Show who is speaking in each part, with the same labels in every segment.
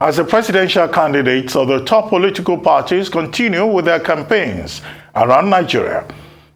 Speaker 1: As the presidential candidates of the top political parties continue with their campaigns around Nigeria,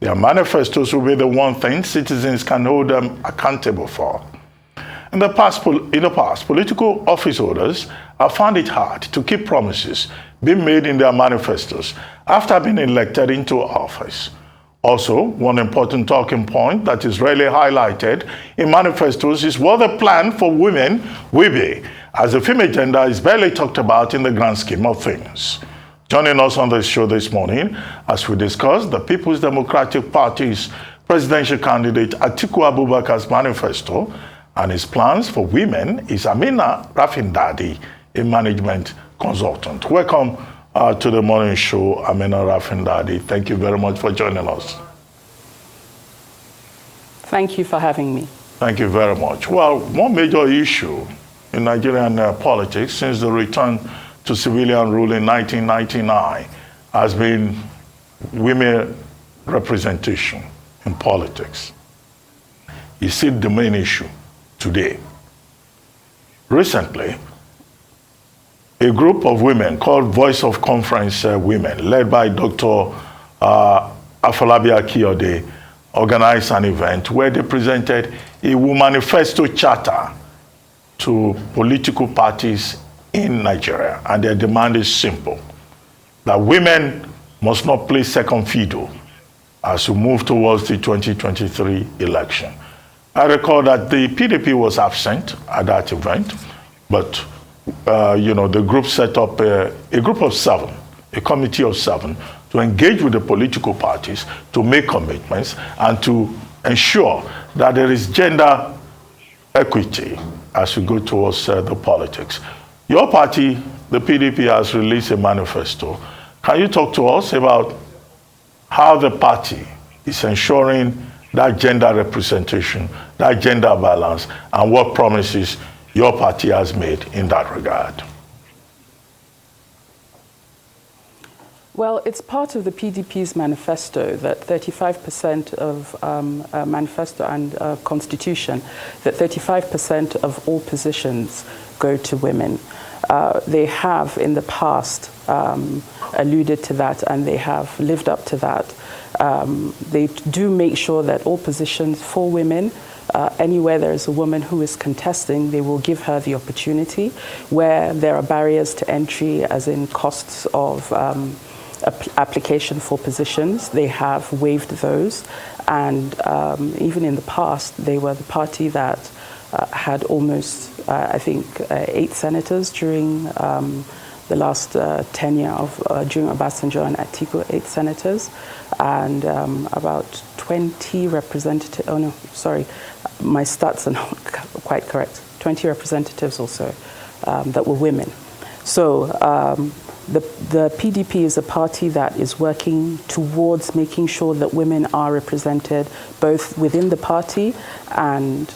Speaker 1: their manifestos will be the one thing citizens can hold them accountable for. In the past, political office holders have found it hard to keep promises being made in their manifestos after being elected into office. Also, one important talking point that is rarely highlighted in manifestos is what the plan for women will be, as the female gender is barely talked about in the grand scheme of things. Joining us on the show this morning as we discuss the People's Democratic Party's presidential candidate Atiku Abubakar's manifesto and his plans for women is Amina Rafindadi, a management consultant. Welcome to the morning show, Amina Rafindadi. Thank you very much for joining us.
Speaker 2: Thank you for having me.
Speaker 1: Thank you very much. Well, one major issue in Nigerian politics since the return to civilian rule in 1999 has been women representation in politics. Is it the main issue today? Recently, a group of women called Voice of Conference Women, led by Dr. Affirmative, organized an event where they presented a manifesto charter to political parties in Nigeria. And their demand is simple, that women must not play second fiddle as we move towards the 2023 election. I recall that the PDP was absent at that event, but the group set up a group of 7, a committee of 7, to engage with the political parties, to make commitments, and to ensure that there is gender equity as we go towards the politics. Your party, the PDP, has released a manifesto. Can you talk to us about how the party is ensuring that gender representation, that gender balance, and what promises your party has made in that regard?
Speaker 2: Well, it's part of the PDP's manifesto that 35% of manifesto and constitution, that 35% of all positions go to women. They have in the past alluded to that, and they have lived up to that. They do make sure that all positions for women, anywhere there is a woman who is contesting, they will give her the opportunity. Where there are barriers to entry, as in costs of application for positions, they have waived those. And even in the past, they were the party that had almost, I think, 8 senators during the last tenure of during Obasanjo and Atiku, 8 senators, and about 20 representatives. Oh no, sorry, my stats are not quite correct. 20 representatives also that were women. So the PDP is a party that is working towards making sure that women are represented both within the party and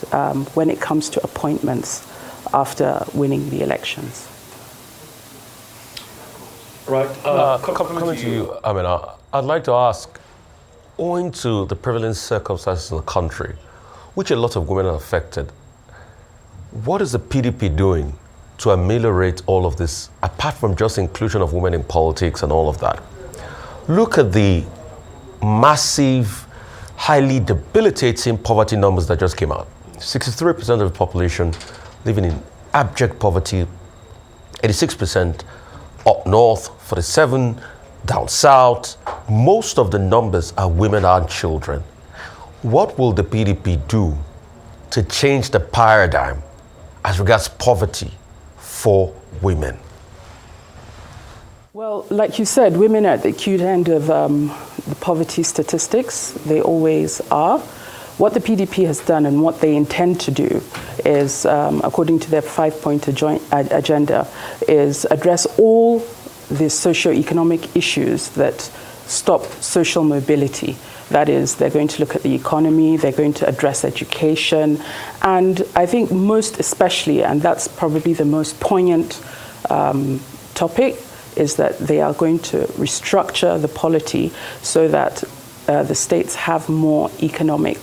Speaker 2: when it comes to appointments after winning the elections.
Speaker 3: Right. Coming to you, Amina, I'd like to ask, owing to the prevalent circumstances in the country, which a lot of women are affected, what is the PDP doing to ameliorate all of this, apart from just inclusion of women in politics and all of that? Look at the massive, highly debilitating poverty numbers that just came out. 63% of the population living in abject poverty, 86% up north, 47% down south. Most of the numbers are women and children. What will the PDP do to change the paradigm as regards poverty for women?
Speaker 2: Well, like you said, women are at the acute end of the poverty statistics. They always are. What the PDP has done and what they intend to do is, according to their 5-point agenda, is address all the socio-economic issues that stop social mobility. That is, they're going to look at the economy, they're going to address education, and I think most especially, and that's probably the most poignant topic, is that they are going to restructure the polity so that the states have more economic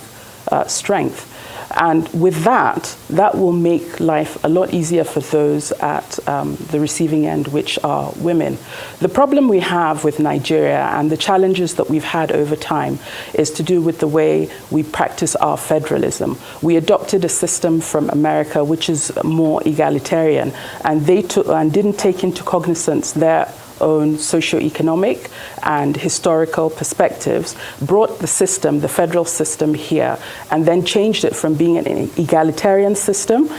Speaker 2: strength. And with that, that will make life a lot easier for those at the receiving end, which are women. The problem we have with Nigeria and the challenges that we've had over time is to do with the way we practice our federalism. We adopted a system from America which is more egalitarian, and they didn't take into cognizance their own socioeconomic and historical perspectives, brought the system, the federal system here, and then changed it from being an egalitarian system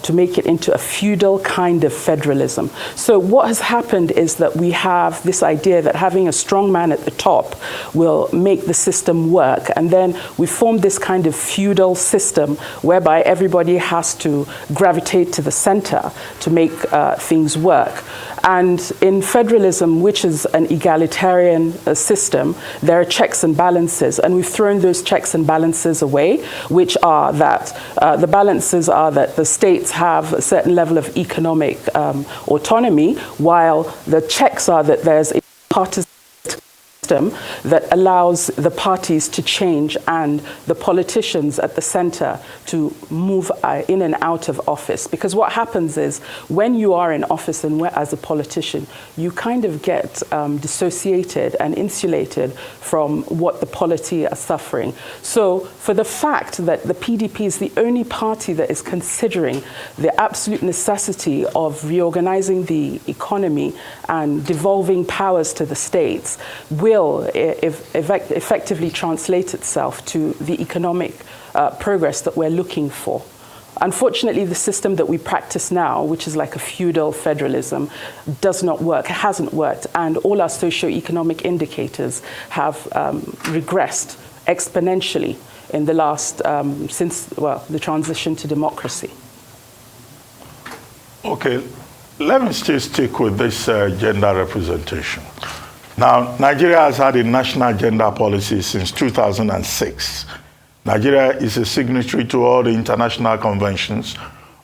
Speaker 2: to make it into a feudal kind of federalism. So what has happened is that we have this idea that having a strong man at the top will make the system work, and then we formed this kind of feudal system whereby everybody has to gravitate to the center to make things work. And in federalism, which is an egalitarian system, there are checks and balances, and we've thrown those checks and balances away, which are that the balances are that the states have a certain level of economic autonomy, while the checks are that there's a partisan system that allows the parties to change and the politicians at the center to move in and out of office. Because what happens is when you are in office and as a politician, you kind of get dissociated and insulated from what the polity are suffering. So for the fact that the PDP is the only party that is considering the absolute necessity of reorganizing the economy and devolving powers to the states will effectively translate itself to the economic progress that we're looking for. Unfortunately, the system that we practice now, which is like a feudal federalism, does not work, hasn't worked, and all our socioeconomic indicators have regressed exponentially in the last, since the transition to democracy.
Speaker 1: Okay, let me still stick with this gender representation. Now, Nigeria has had a national gender policy since 2006. Nigeria is a signatory to all the international conventions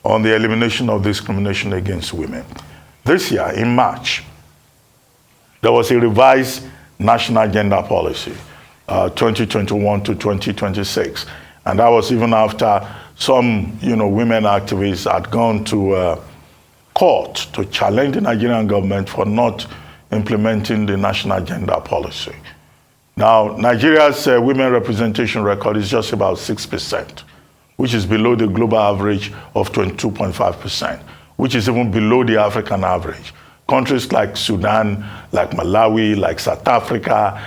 Speaker 1: on the elimination of discrimination against women. This year, in March, there was a revised national gender policy, 2021 to 2026. And that was even after some, women activists had gone to court to challenge the Nigerian government for not implementing the national gender policy. Now, Nigeria's women representation record is just about 6%, which is below the global average of 22.5%, which is even below the African average. Countries like Sudan, like Malawi, like South Africa,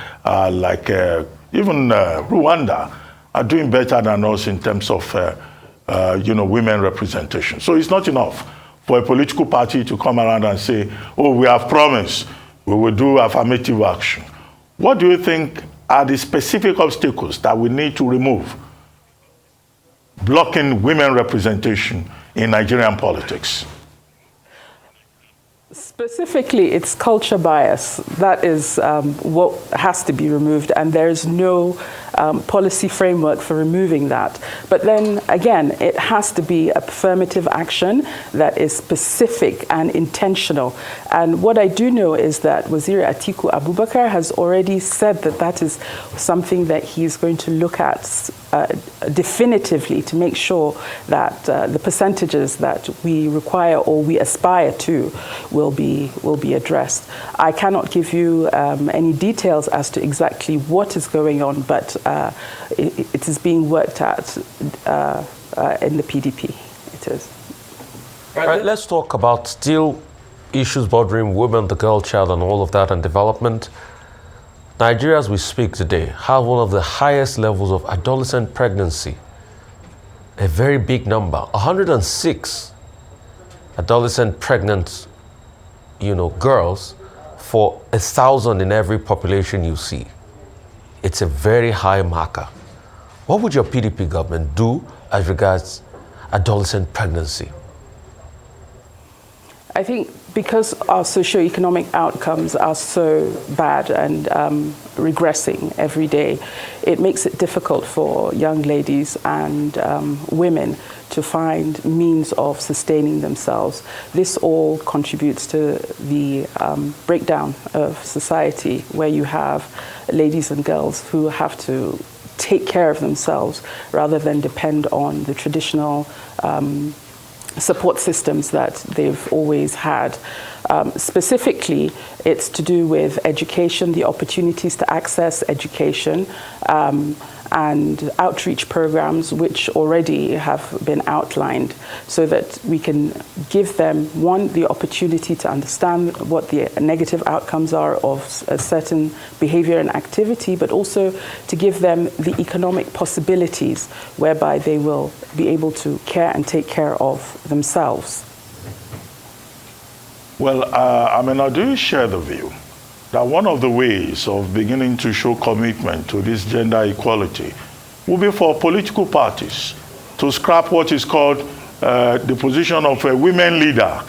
Speaker 1: even Rwanda are doing better than us in terms of women representation. So it's not enough for a political party to come around and say, oh, we have promised, we will do affirmative action. What do you think are the specific obstacles that we need to remove blocking women representation in Nigerian politics?
Speaker 2: Specifically, it's culture bias. That is what has to be removed, and there's no policy framework for removing that. But then again, it has to be affirmative action that is specific and intentional. And what I do know is that Waziri Atiku Abubakar has already said that that is something that he's going to look at definitively to make sure that the percentages that we require or we aspire to will be addressed. I cannot give you any details as to exactly what is going on, but it is being worked at in the PDP. It is.
Speaker 3: Right, let's talk about still issues bothering women, the girl child, and all of that, and development. Nigeria, as we speak today, have one of the highest levels of adolescent pregnancy. A very big number, 106 adolescent pregnant, girls for 1,000 in every population you see. It's a very high marker. What would your PDP government do as regards adolescent pregnancy?
Speaker 2: I think because our socioeconomic outcomes are so bad and regressing every day, it makes it difficult for young ladies and women to find means of sustaining themselves. This all contributes to the breakdown of society, where you have ladies and girls who have to take care of themselves rather than depend on the traditional support systems that they've always had. Specifically, it's to do with education, the opportunities to access education, and outreach programs which already have been outlined so that we can give them, one, the opportunity to understand what the negative outcomes are of a certain behavior and activity, but also to give them the economic possibilities whereby they will be able to care and take care of themselves.
Speaker 1: Well, Amina, do you share the view that one of the ways of beginning to show commitment to this gender equality will be for political parties to scrap what is called the position of a women leader,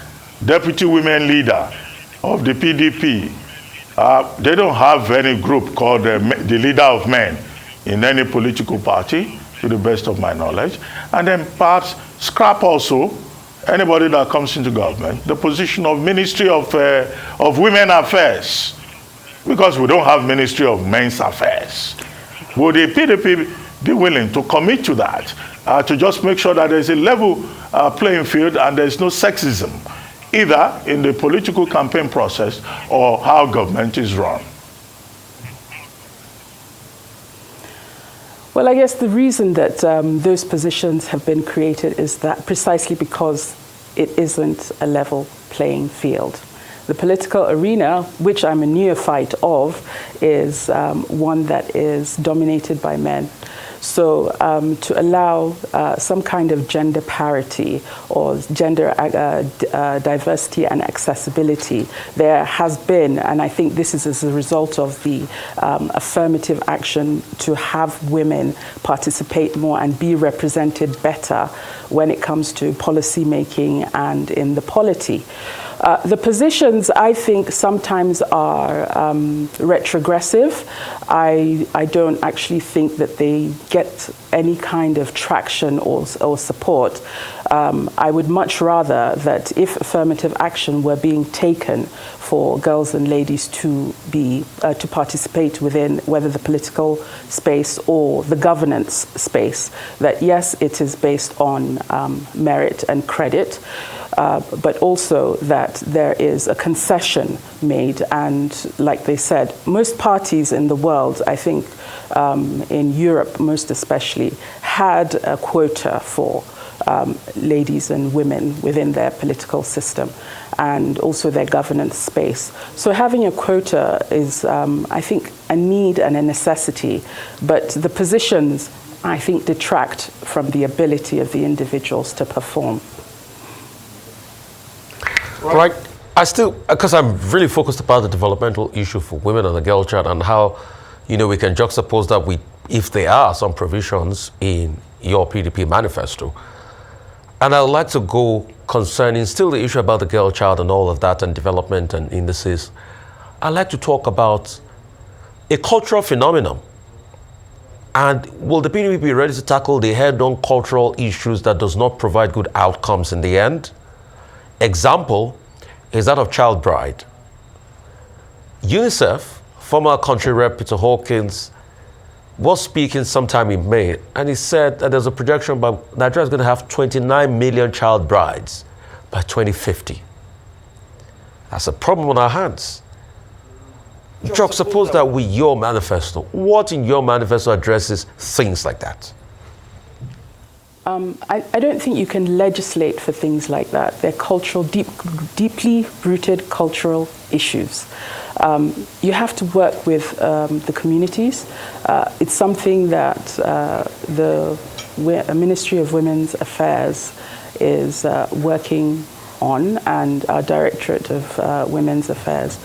Speaker 1: deputy women leader of the PDP? They don't have any group called the leader of men in any political party, to the best of my knowledge. And then perhaps scrap also anybody that comes into government, the position of Ministry of Women Affairs, because we don't have Ministry of Men's Affairs. Would the PDP be willing to commit to that, to just make sure that there's a level playing field and there's no sexism, either in the political campaign process or how government is run?
Speaker 2: Well, I guess the reason that those positions have been created is that precisely because it isn't a level playing field. The political arena, which I'm a neophyte of, is one that is dominated by men. So to allow some kind of gender parity or gender diversity and accessibility, there has been, and I think this is as a result of the affirmative action to have women participate more and be represented better when it comes to policy making and in the polity. The positions, I think, sometimes are retrogressive. I don't actually think that they get any kind of traction or support. I would much rather that if affirmative action were being taken for girls and ladies to be to participate within whether the political space or the governance space, that yes, it is based on merit and credit, but also that there is a concession made. And like they said, most parties in the world, I think in Europe most especially, had a quota for ladies and women within their political system and also their governance space. So having a quota is, I think, a need and a necessity, but the positions, I think, detract from the ability of the individuals to perform.
Speaker 3: Right. I still, because I'm really focused about the developmental issue for women and the girl child and how, we can juxtapose that if there are some provisions in your PDP manifesto. And I'd like to go concerning still the issue about the girl child and all of that and development and indices. I'd like to talk about a cultural phenomenon. And will the PDP be ready to tackle the head-on cultural issues that does not provide good outcomes in the end? Example is that of child bride. UNICEF, former country rep Peter Hawkins, was speaking sometime in May, and he said that there's a projection about Nigeria is going to have 29 million child brides by 2050. That's a problem on our hands. Juxtapose that with your manifesto. What in your manifesto addresses things like that?
Speaker 2: I don't think you can legislate for things like that. They're cultural, deeply rooted cultural issues. You have to work with the communities. It's something that the Ministry of Women's Affairs is working on, and our Directorate of Women's Affairs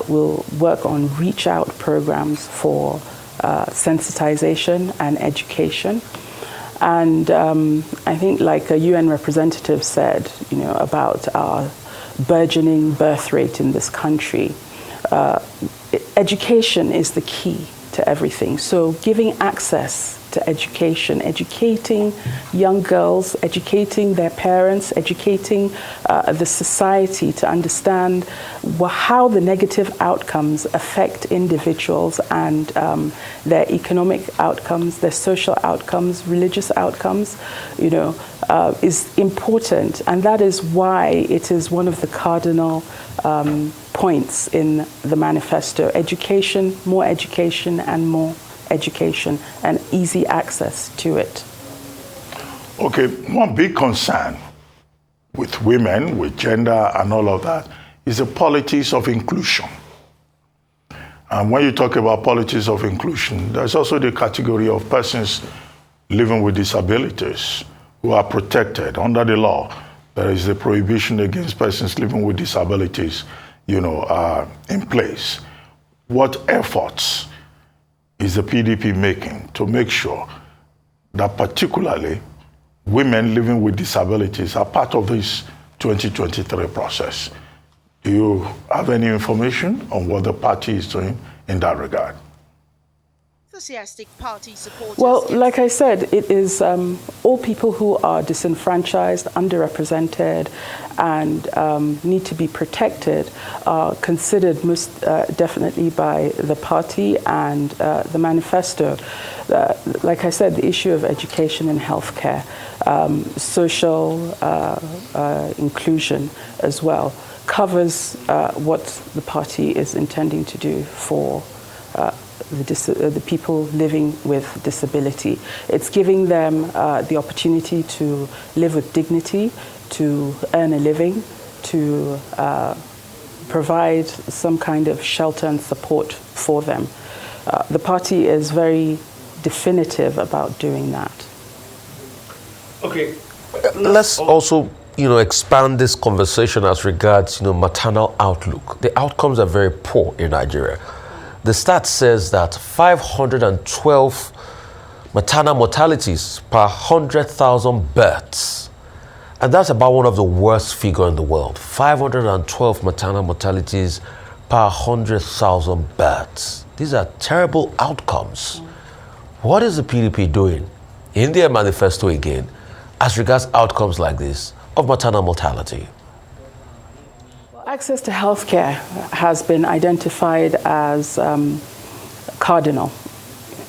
Speaker 2: will work on reach out programs for sensitization and education. And I think, like a UN representative said, about our burgeoning birth rate in this country, education is the key to everything. So giving access to education, educating young girls, educating their parents, educating the society to understand how the negative outcomes affect individuals and their economic outcomes, their social outcomes, religious outcomes, is important. And that is why it is one of the cardinal points in the manifesto: education, and more education, and easy access to it.
Speaker 1: Okay, one big concern with women, with gender and all of that is the politics of inclusion. And when you talk about politics of inclusion, there's also the category of persons living with disabilities who are protected under the law. There is a prohibition against persons living with disabilities, in place. What efforts is the PDP making to make sure that particularly women living with disabilities are part of this 2023 process? Do you have any information on what the party is doing in that regard?
Speaker 4: Enthusiastic party supporters.
Speaker 2: Well, like I said, it is all people who are disenfranchised, underrepresented, and need to be protected are considered most definitely by the party and the manifesto. Like I said, the issue of education and healthcare, social inclusion as well, covers what the party is intending to do for the people living with disability. It's giving them the opportunity to live with dignity, to earn a living, to provide some kind of shelter and support for them. The party is very definitive about doing that.
Speaker 3: Okay. Let's also expand this conversation as regards maternal outlook. The outcomes are very poor in Nigeria. The stat says that 512 maternal mortalities per 100,000 births. And that's about one of the worst figures in the world. 512 maternal mortalities per 100,000 births. These are terrible outcomes. What is the PDP doing in their manifesto again as regards outcomes like this of maternal mortality?
Speaker 2: Access to healthcare has been identified as cardinal.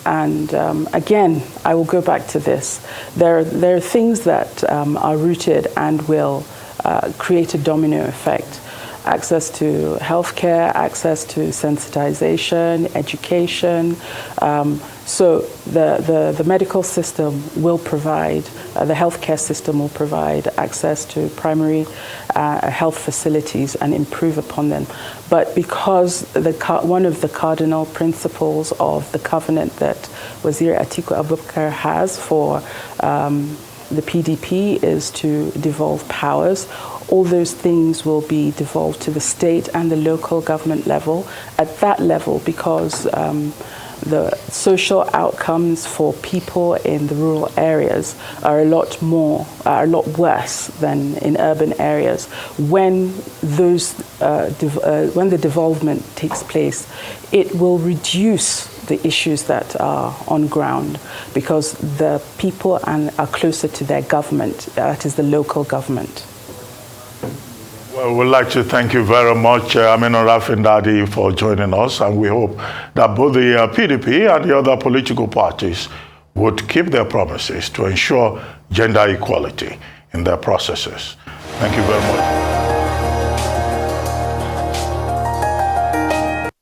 Speaker 2: And again, I will go back to this. There are things that are rooted and will create a domino effect. Access to healthcare, access to sensitization, education. So the medical system will provide, the healthcare system will provide access to primary health facilities and improve upon them. But because one of the cardinal principles of the covenant that Wazir Atiku Abubakar has for the PDP is to devolve powers, all those things will be devolved to the state and the local government level. At that level, because the social outcomes for people in the rural areas are a lot worse than in urban areas. When when the devolvement takes place, it will reduce the issues that are on ground because the people are closer to their government, that is the local government.
Speaker 1: Well, we'd like to thank you very much, Amina Rafindadi, for joining us, and we hope that both the PDP and the other political parties would keep their promises to ensure gender equality in their processes. Thank you very much.